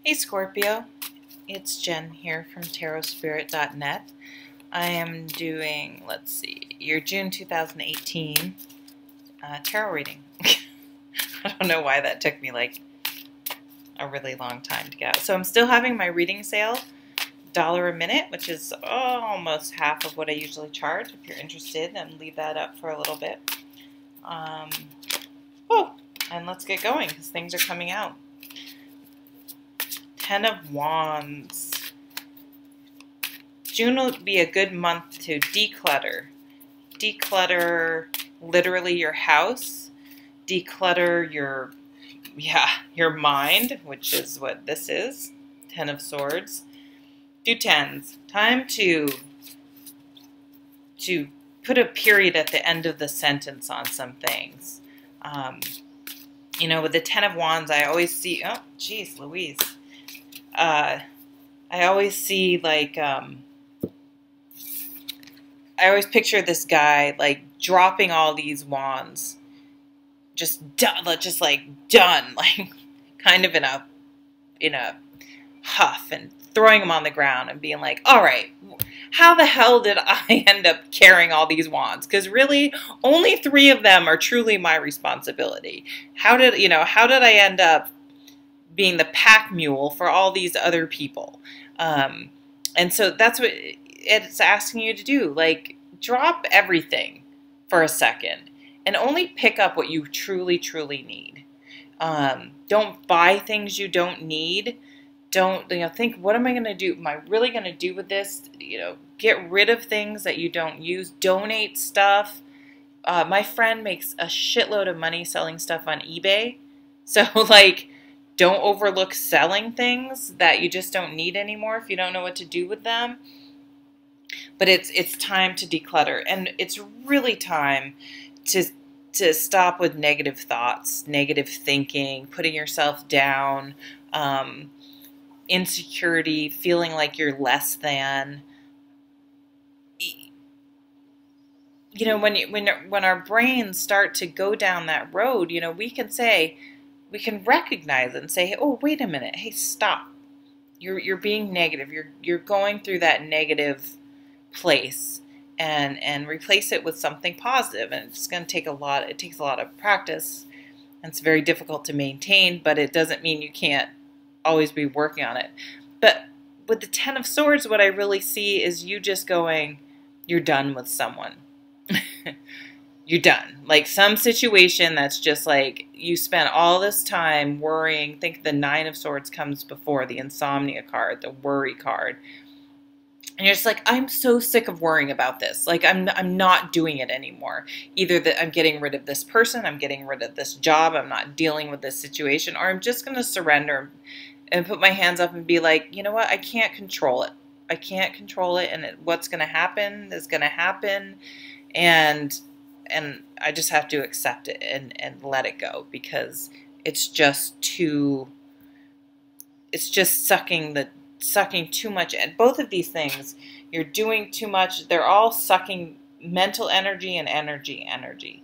Hey Scorpio, it's Jen here from tarotspirit.net. I am doing, let's see, your June 2018 tarot reading. I don't know why that took me like a really long time to get out. So I'm still having my reading sale, $1 a minute, which is almost half of what I usually charge. If you're interested, and leave that up for a little bit. And let's get going because things are coming out. 10 of Wands. June will be a good month to declutter. Declutter literally your house. Declutter your mind, which is what this is. 10 of Swords. Do tens. Time to put a period at the end of the sentence on some things. You know, with the 10 of Wands, I always see, oh, geez, Louise. I always see, like, I always picture this guy, like, dropping all these wands. Just done, like, kind of in a huff, and throwing them on the ground and being like, all right, how the hell did I end up carrying all these wands? Because really, only 3 of them are truly my responsibility. How did I end up being the pack mule for all these other people? And so that's what it's asking you to do. Like, drop everything for a second and only pick up what you truly, truly need. Don't buy things you don't need. Don't, think, what am I going to do? Am I really going to do with this? Get rid of things that you don't use. Donate stuff. My friend makes a shitload of money selling stuff on eBay. So, like, don't overlook selling things that you just don't need anymore if you don't know what to do with them. But it's time to declutter. And it's really time to stop with negative thoughts, negative thinking, putting yourself down, insecurity, feeling like you're less than. When our brains start to go down that road, we can recognize it and say, oh, wait a minute, hey, stop. You're being negative. You're going through that negative place, and replace it with something positive. And it's going to take it takes a lot of practice. And it's very difficult to maintain, but it doesn't mean you can't always be working on it. But with the 10 of Swords, what I really see is you just going, you're done with someone. You're done. Like, some situation that's just like, you spent all this time worrying. Think the 9 of Swords comes before the insomnia card, the worry card. And you're just like, I'm so sick of worrying about this. Like, I'm not doing it anymore. Either that I'm getting rid of this person, I'm getting rid of this job, I'm not dealing with this situation, or I'm just going to surrender and put my hands up and be like, you know what? I can't control it. I can't control it, and what's going to happen is going to happen, and I just have to accept it and let it go, because it's just sucking too much. And both of these things, you're doing too much. They're all sucking mental energy and energy.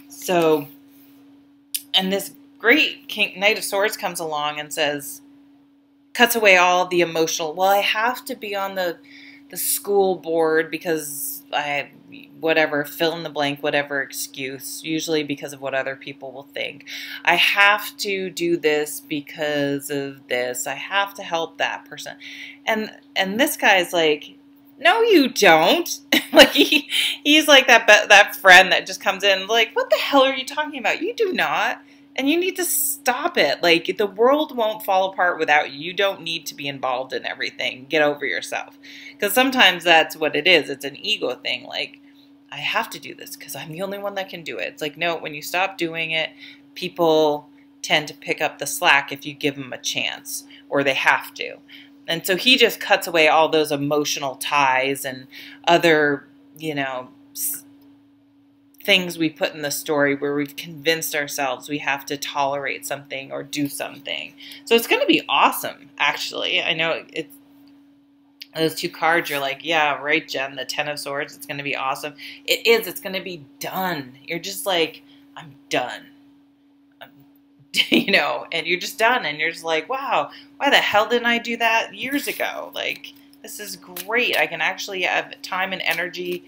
So, and this great Knight of Swords comes along and says, cuts away all the emotional, well, I have to be on the school board because whatever, fill in the blank, whatever excuse, usually because of what other people will think. I have to do this because of this. I have to help that person. And this guy's like, no, you don't. Like, he's like that friend that just comes in like, what the hell are you talking about? You do not. And you need to stop it. Like, the world won't fall apart without you. You don't need to be involved in everything. Get over yourself. Because sometimes that's what it is. It's an ego thing. Like, I have to do this because I'm the only one that can do it. It's like, no, when you stop doing it, people tend to pick up the slack if you give them a chance, or they have to. And so he just cuts away all those emotional ties and other, things we put in the story where we've convinced ourselves we have to tolerate something or do something. So it's going to be awesome, actually. I know it's those 2 cards, you're like, yeah, right, Jen, the 10 of Swords, it's going to be awesome. It is. It's going to be done. You're just like, I'm done. I'm you know, and you're just done, and you're just like, wow, why the hell didn't I do that years ago? Like, this is great. I can actually have time and energy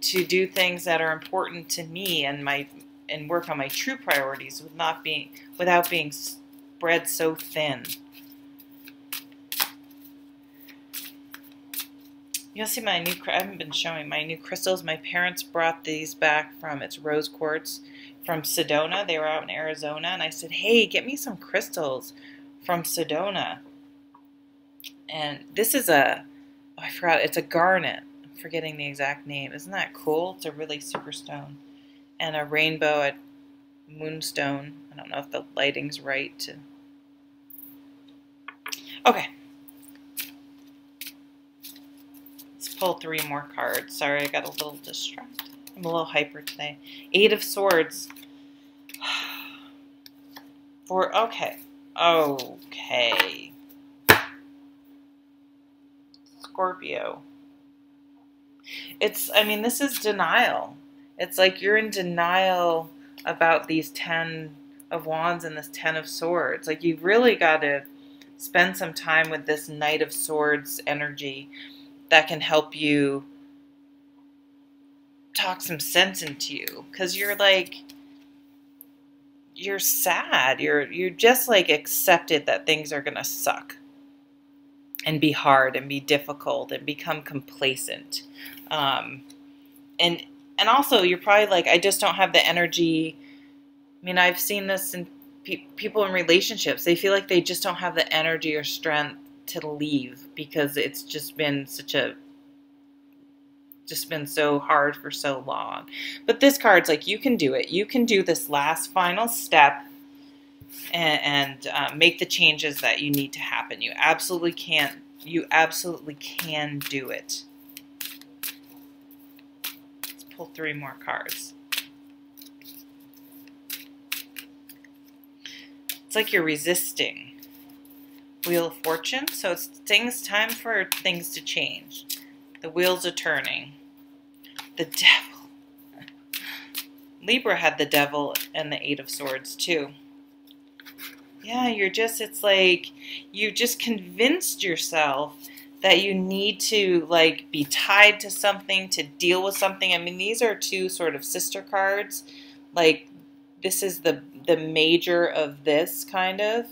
to do things that are important to me and work on my true priorities without being spread so thin. You'll see my new, I haven't been showing my new crystals. My parents brought these back from, it's rose quartz from Sedona. They were out in Arizona, and I said, hey, get me some crystals from Sedona. And this is oh, I forgot, it's a garnet. I'm forgetting the exact name. Isn't that cool? It's a really super stone. And a rainbow at moonstone. I don't know if the lighting's right. Okay. Pull 3 more cards. Sorry, I got a little distracted. I'm a little hyper today. 8 of Swords. Okay. Scorpio. I mean, this is denial. It's like you're in denial about these 10 of Wands and this 10 of Swords. Like, you've really got to spend some time with this Knight of Swords energy that can help you talk some sense into you, because you're like, you're sad, you just like accepted that things are gonna suck and be hard and be difficult and become complacent, and also you're probably like, I just don't have the energy. I mean, I've seen this in people in relationships. They feel like they just don't have the energy or strength to leave because it's just been so hard for so long. But this card's like, you can do it. You can do this last final step and make the changes that you need to happen. You absolutely can. You absolutely can do it. Let's pull 3 more cards. It's like you're resisting. Wheel of Fortune. So it's time for things to change. The wheels are turning. The Devil. Libra had the Devil and the 8 of Swords too. Yeah, it's like you just convinced yourself that you need to like be tied to something, to deal with something. I mean, these are 2 sort of sister cards. Like, this is the major of this kind of.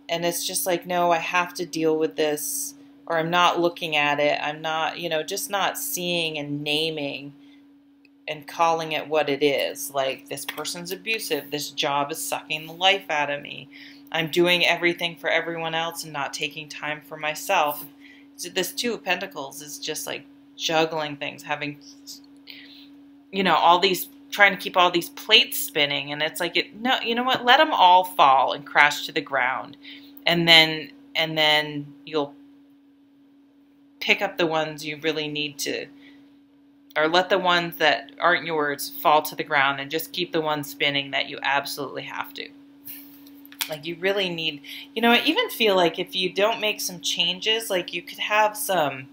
And it's just like, no, I have to deal with this, or I'm not looking at it. I'm not, just not seeing and naming and calling it what it is. Like, this person's abusive. This job is sucking the life out of me. I'm doing everything for everyone else and not taking time for myself. So this 2 of Pentacles is just like juggling things, having, all these, trying to keep all these plates spinning, and it's like, no, you know what? Let them all fall and crash to the ground, and then you'll pick up the ones you really need to, or let the ones that aren't yours fall to the ground, and just keep the ones spinning that you absolutely have to. Like, you really need, I even feel like if you don't make some changes, like you could have some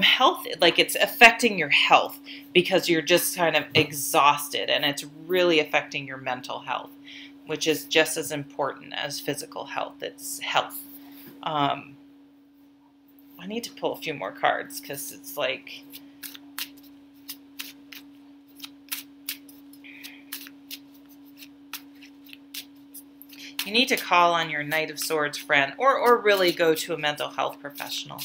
health, like it's affecting your health because you're just kind of exhausted, and it's really affecting your mental health, which is just as important as physical health. It's health. I need to pull a few more cards because it's like, you need to call on your Knight of Swords friend, or really go to a mental health professional,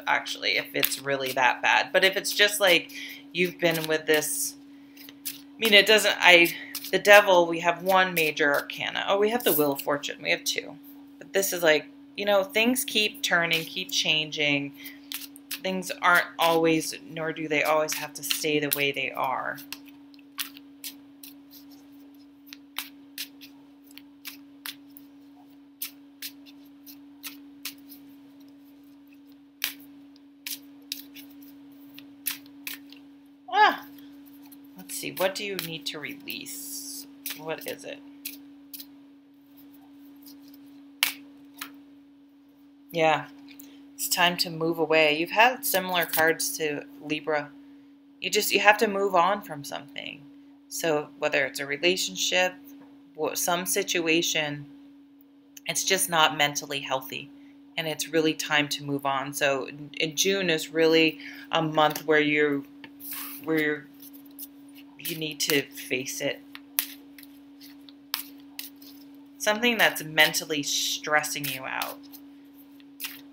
actually, if it's really that bad. But if it's just like you've been with this, I mean, it doesn't, the Devil, we have 1 major arcana. Oh, we have the Wheel of Fortune. We have 2. But this is like, things keep turning, keep changing. Things aren't always, nor do they always have to stay the way they are. Let's see, what do you need to release? What is it? Yeah, it's time to move away. You've had similar cards to Libra. You have to move on from something. So whether it's a relationship, some situation, it's just not mentally healthy, and it's really time to move on. So in June is really a month where you need to face it. Something that's mentally stressing you out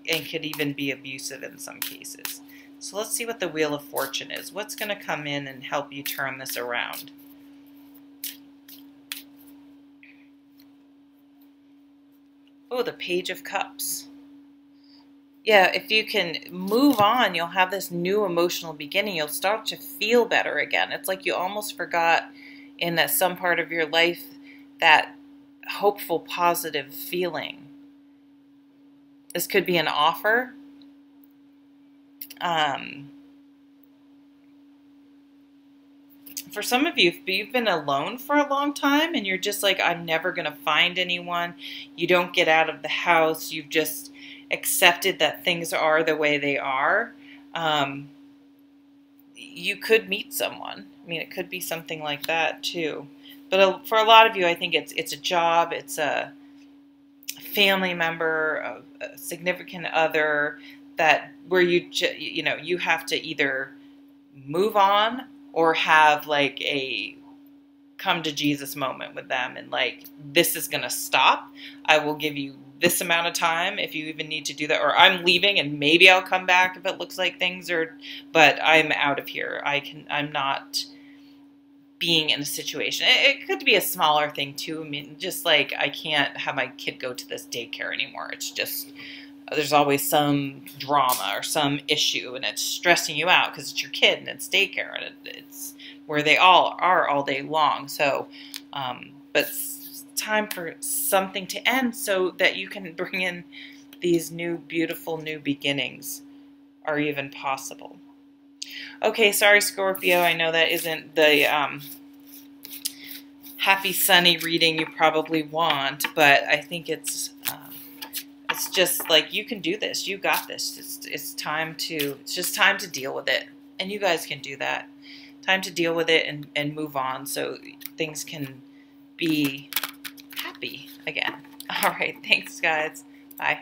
and could even be abusive in some cases. So let's see what the Wheel of Fortune is. What's going to come in and help you turn this around? Oh, the Page of Cups. Yeah, if you can move on, you'll have this new emotional beginning. You'll start to feel better again. It's like you almost forgot in that some part of your life that hopeful, positive feeling. This could be an offer. For some of you, if you've been alone for a long time and you're just like, I'm never going to find anyone. You don't get out of the house. You've just accepted that things are the way they are. You could meet someone. I mean, it could be something like that too. But for a lot of you, I think it's a job, it's a family member, a significant other, that where you have to either move on or have like a come to Jesus moment with them, and like, this is going to stop. I will give you this amount of time if you even need to do that, or I'm leaving and maybe I'll come back if it looks like things are, but I'm out of here. I'm not being in a situation. It could be a smaller thing too. I mean, just like, I can't have my kid go to this daycare anymore. It's just, there's always some drama or some issue, and it's stressing you out because it's your kid and it's daycare, and it's where they all are all day long. So, but it's time for something to end so that you can bring in these new, beautiful new beginnings are even possible. Okay, sorry, Scorpio. I know that isn't the happy, sunny reading you probably want, but I think it's just like, you can do this. You got this. It's just time to deal with it, and you guys can do that. Time to deal with it and move on so things can be happy again. All right, thanks, guys. Bye.